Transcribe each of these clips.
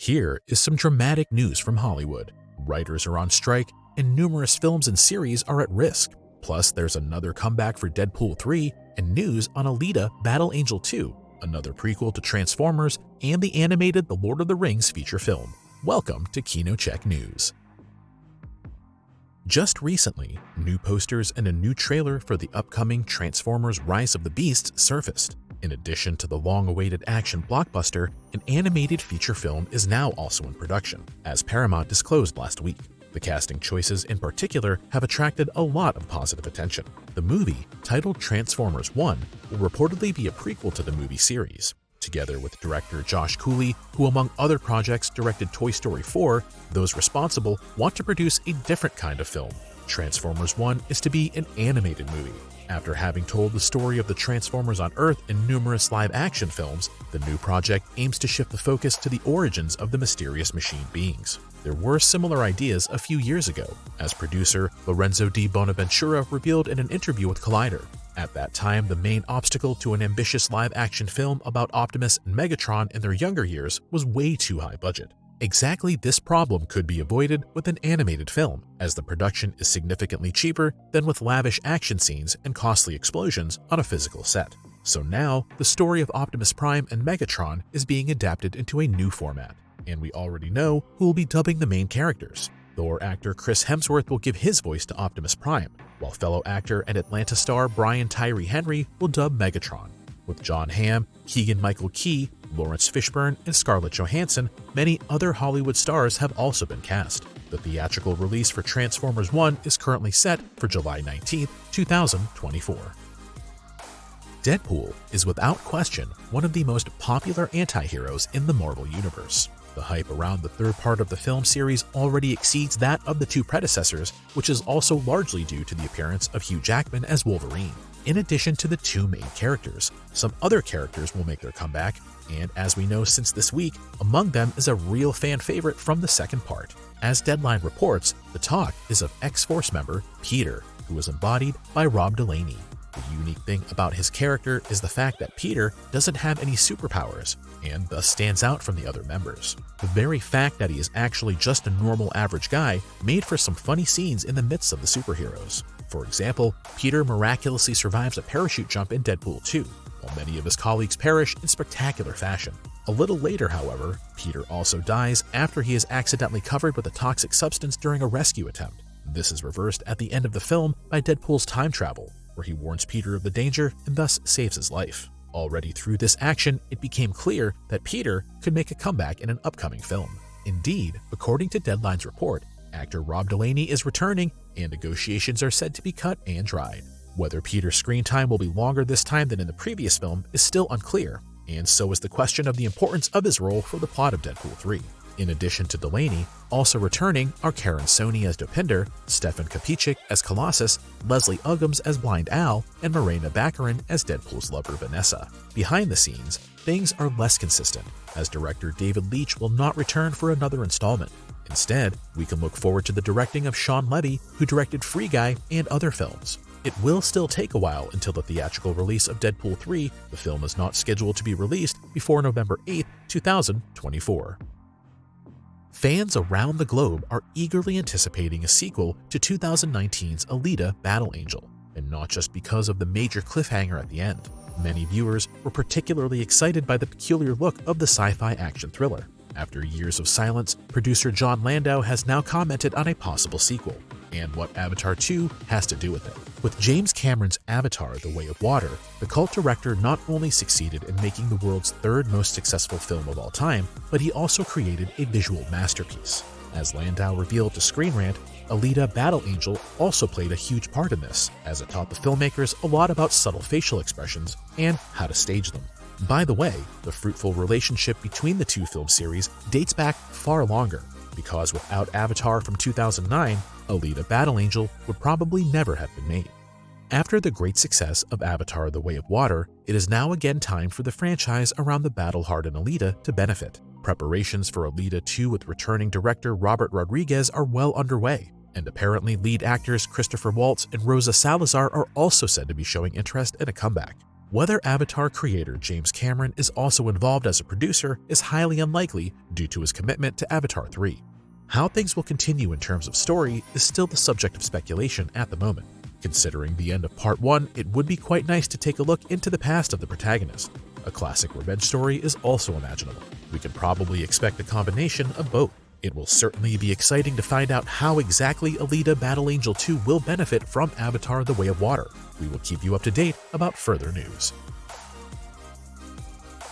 Here is some dramatic news from Hollywood. Writers are on strike, and numerous films and series are at risk. Plus, there's another comeback for Deadpool 3 and news on Alita Battle Angel 2, another prequel to Transformers, and the animated The Lord of the Rings feature film. Welcome to KinoCheck News. Just recently, new posters and a new trailer for the upcoming Transformers Rise of the Beasts surfaced. In addition to the long-awaited action blockbuster, an animated feature film is now also in production, as Paramount disclosed last week. The casting choices in particular have attracted a lot of positive attention. The movie, titled Transformers 1, will reportedly be a prequel to the movie series. Together with director Josh Cooley, who among other projects directed Toy Story 4, those responsible want to produce a different kind of film. Transformers 1 is to be an animated movie. After having told the story of the Transformers on Earth in numerous live-action films, the new project aims to shift the focus to the origins of the mysterious machine beings. There were similar ideas a few years ago, as producer Lorenzo Di Bonaventura revealed in an interview with Collider. At that time, the main obstacle to an ambitious live-action film about Optimus and Megatron in their younger years was way too high budget. Exactly this problem could be avoided with an animated film, as the production is significantly cheaper than with lavish action scenes and costly explosions on a physical set. So now, the story of Optimus Prime and Megatron is being adapted into a new format, and we already know who will be dubbing the main characters. Thor actor Chris Hemsworth will give his voice to Optimus Prime, while fellow actor and Atlanta star Brian Tyree Henry will dub Megatron. With Jon Hamm, Keegan-Michael Key, Lawrence Fishburne, and Scarlett Johansson, many other Hollywood stars have also been cast. The theatrical release for Transformers 1 is currently set for July 19, 2024. Deadpool is without question one of the most popular anti-heroes in the Marvel Universe. The hype around the third part of the film series already exceeds that of the two predecessors, which is also largely due to the appearance of Hugh Jackman as Wolverine. In addition to the two main characters, some other characters will make their comeback, and as we know since this week, among them is a real fan favorite from the second part. As Deadline reports, the talk is of X-Force member Peter, who was embodied by Rob Delaney. The unique thing about his character is the fact that Peter doesn't have any superpowers, and thus stands out from the other members. The very fact that he is actually just a normal average guy made for some funny scenes in the midst of the superheroes. For example, Peter miraculously survives a parachute jump in Deadpool 2, while many of his colleagues perish in spectacular fashion. A little later, however, Peter also dies after he is accidentally covered with a toxic substance during a rescue attempt. This is reversed at the end of the film by Deadpool's time travel, where he warns Peter of the danger and thus saves his life. Already through this action, it became clear that Peter could make a comeback in an upcoming film. Indeed, according to Deadline's report, actor Rob Delaney is returning, and negotiations are said to be cut and dried. Whether Peter's screen time will be longer this time than in the previous film is still unclear, and so is the question of the importance of his role for the plot of Deadpool 3. In addition to Delaney, also returning are Karen Sony as Dopinder, Stefan Kapicic as Colossus, Leslie Uggams as Blind Al, and Morena Baccarin as Deadpool's lover Vanessa. Behind the scenes, things are less consistent, as director David Leitch will not return for another installment. Instead, we can look forward to the directing of Sean Levy, who directed Free Guy and other films. It will still take a while until the theatrical release of Deadpool 3. The film is not scheduled to be released before November 8, 2024. Fans around the globe are eagerly anticipating a sequel to 2019's Alita Battle Angel, and not just because of the major cliffhanger at the end. Many viewers were particularly excited by the peculiar look of the sci-fi action thriller. After years of silence, producer John Landau has now commented on a possible sequel, and what Avatar 2 has to do with it. With James Cameron's Avatar: The Way of Water, the cult director not only succeeded in making the world's third most successful film of all time, but he also created a visual masterpiece. As Landau revealed to Screen Rant, Alita Battle Angel also played a huge part in this, as it taught the filmmakers a lot about subtle facial expressions and how to stage them. By the way, the fruitful relationship between the two film series dates back far longer, because without Avatar from 2009, Alita Battle Angel would probably never have been made. After the great success of Avatar: The Way of Water, it is now again time for the franchise around the battle-hardened Alita to benefit. Preparations for Alita 2 with returning director Robert Rodriguez are well underway, and apparently lead actors Christopher Waltz and Rosa Salazar are also said to be showing interest in a comeback. Whether Avatar creator James Cameron is also involved as a producer is highly unlikely due to his commitment to Avatar 3. How things will continue in terms of story is still the subject of speculation at the moment. Considering the end of Part 1, it would be quite nice to take a look into the past of the protagonist. A classic revenge story is also imaginable. We can probably expect a combination of both. It will certainly be exciting to find out how exactly Alita Battle Angel 2 will benefit from Avatar: The Way of Water. We will keep you up to date about further news.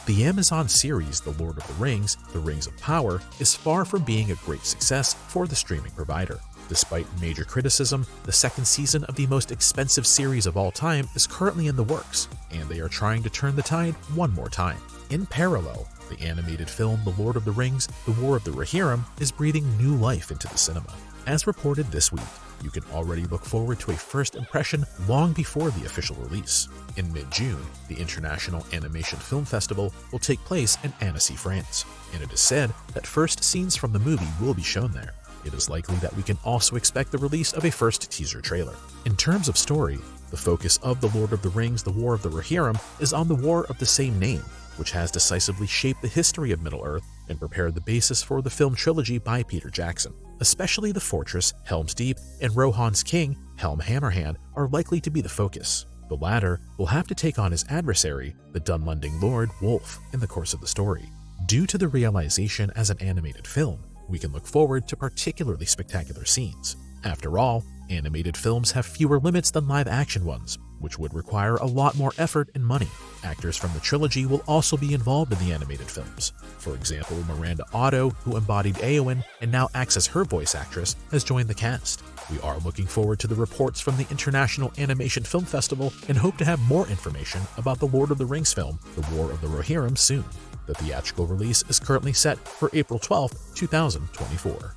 The Amazon series The Lord of the Rings, The Rings of Power, is far from being a great success for the streaming provider. Despite major criticism, the second season of the most expensive series of all time is currently in the works, and they are trying to turn the tide one more time. In parallel, the animated film The Lord of the Rings, The War of the Rohirrim is breathing new life into the cinema. As reported this week, you can already look forward to a first impression long before the official release. In mid-June, the International Animation Film Festival will take place in Annecy, France, and it is said that first scenes from the movie will be shown there. It is likely that we can also expect the release of a first teaser trailer. In terms of story, the focus of The Lord of the Rings, The War of the Rohirrim is on the war of the same name, which has decisively shaped the history of Middle-earth and prepared the basis for the film trilogy by Peter Jackson. Especially the fortress, Helm's Deep, and Rohan's king, Helm Hammerhand, are likely to be the focus. The latter will have to take on his adversary, the Dunlending Lord Wolf, in the course of the story. Due to the realization as an animated film, we can look forward to particularly spectacular scenes. After all, animated films have fewer limits than live-action ones, which would require a lot more effort and money. Actors from the trilogy will also be involved in the animated films. For example, Miranda Otto, who embodied Éowyn and now acts as her voice actress, has joined the cast. We are looking forward to the reports from the International Animation Film Festival and hope to have more information about the Lord of the Rings film, The War of the Rohirrim, soon. The theatrical release is currently set for April 12, 2024.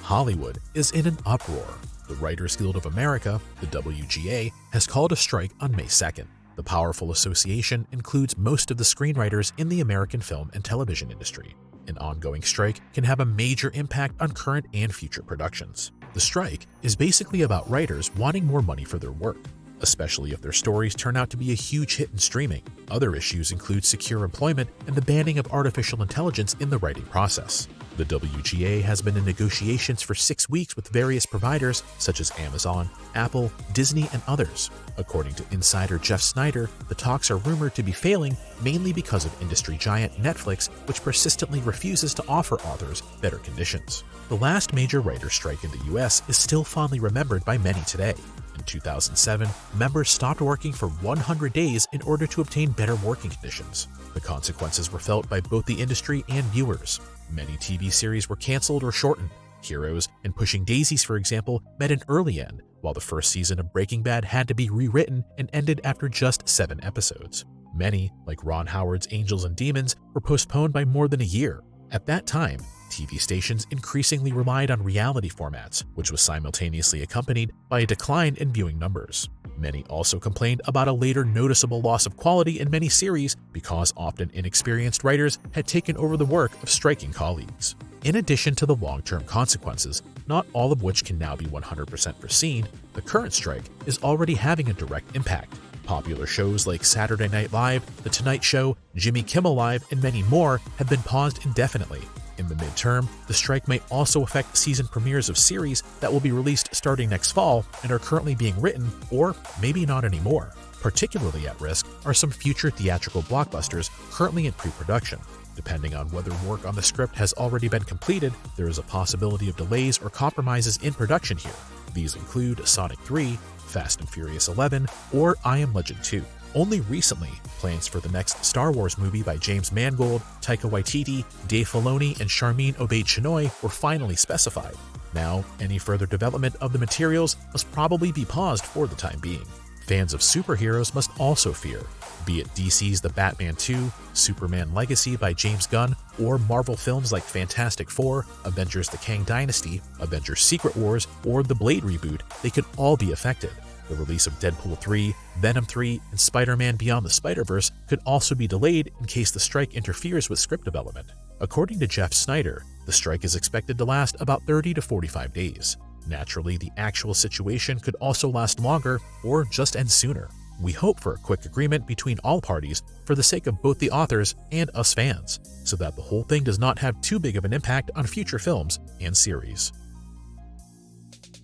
Hollywood is in an uproar. The Writers Guild of America, the WGA, has called a strike on May 2nd. The powerful association includes most of the screenwriters in the American film and television industry. An ongoing strike can have a major impact on current and future productions. The strike is basically about writers wanting more money for their work, especially if their stories turn out to be a huge hit in streaming. Other issues include secure employment and the banning of artificial intelligence in the writing process. The WGA has been in negotiations for 6 weeks with various providers such as Amazon, Apple, Disney, and others. According to insider Jeff Snyder, the talks are rumored to be failing mainly because of industry giant Netflix, which persistently refuses to offer authors better conditions. The last major writer strike in the US is still fondly remembered by many today. In 2007, members stopped working for 100 days in order to obtain better working conditions. The consequences were felt by both the industry and viewers. Many TV series were canceled or shortened. Heroes and Pushing Daisies, for example, met an early end, while the first season of Breaking Bad had to be rewritten and ended after just 7 episodes. Many, like Ron Howard's Angels and Demons, were postponed by more than a year. At that time, TV stations increasingly relied on reality formats, which was simultaneously accompanied by a decline in viewing numbers. Many also complained about a later noticeable loss of quality in many series because often inexperienced writers had taken over the work of striking colleagues. In addition to the long-term consequences, not all of which can now be 100% foreseen, the current strike is already having a direct impact. Popular shows like Saturday Night Live, The Tonight Show, Jimmy Kimmel Live, and many more have been paused indefinitely. In the midterm, the strike may also affect season premieres of series that will be released starting next fall and are currently being written, or maybe not anymore. Particularly at risk are some future theatrical blockbusters currently in pre-production. Depending on whether work on the script has already been completed, there is a possibility of delays or compromises in production here. These include Sonic 3, Fast and Furious 11, or I Am Legend 2. Only recently, plans for the next Star Wars movie by James Mangold, Taika Waititi, Dave Filoni, and Charmin Obaid-Chinoy were finally specified. Now, any further development of the materials must probably be paused for the time being. Fans of superheroes must also fear, be it DC's The Batman 2, Superman Legacy by James Gunn, or Marvel films like Fantastic Four, Avengers The Kang Dynasty, Avengers Secret Wars, or the Blade reboot, they could all be affected. The release of Deadpool 3, Venom 3, and Spider-Man Beyond the Spider-Verse could also be delayed in case the strike interferes with script development. According to Jeff Snyder, the strike is expected to last about 30 to 45 days. Naturally, the actual situation could also last longer or just end sooner. We hope for a quick agreement between all parties for the sake of both the authors and us fans, so that the whole thing does not have too big of an impact on future films and series.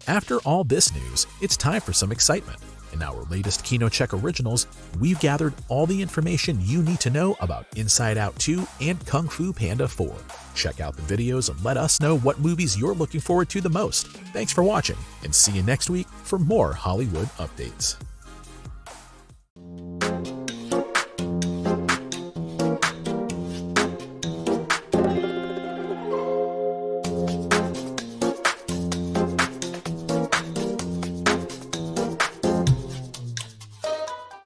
After all this news, it's time for some excitement. In our latest KinoCheck Originals, we've gathered all the information you need to know about Inside Out 2 and Kung Fu Panda 4. Check out the videos and let us know what movies you're looking forward to the most. Thanks for watching, and see you next week for more Hollywood updates.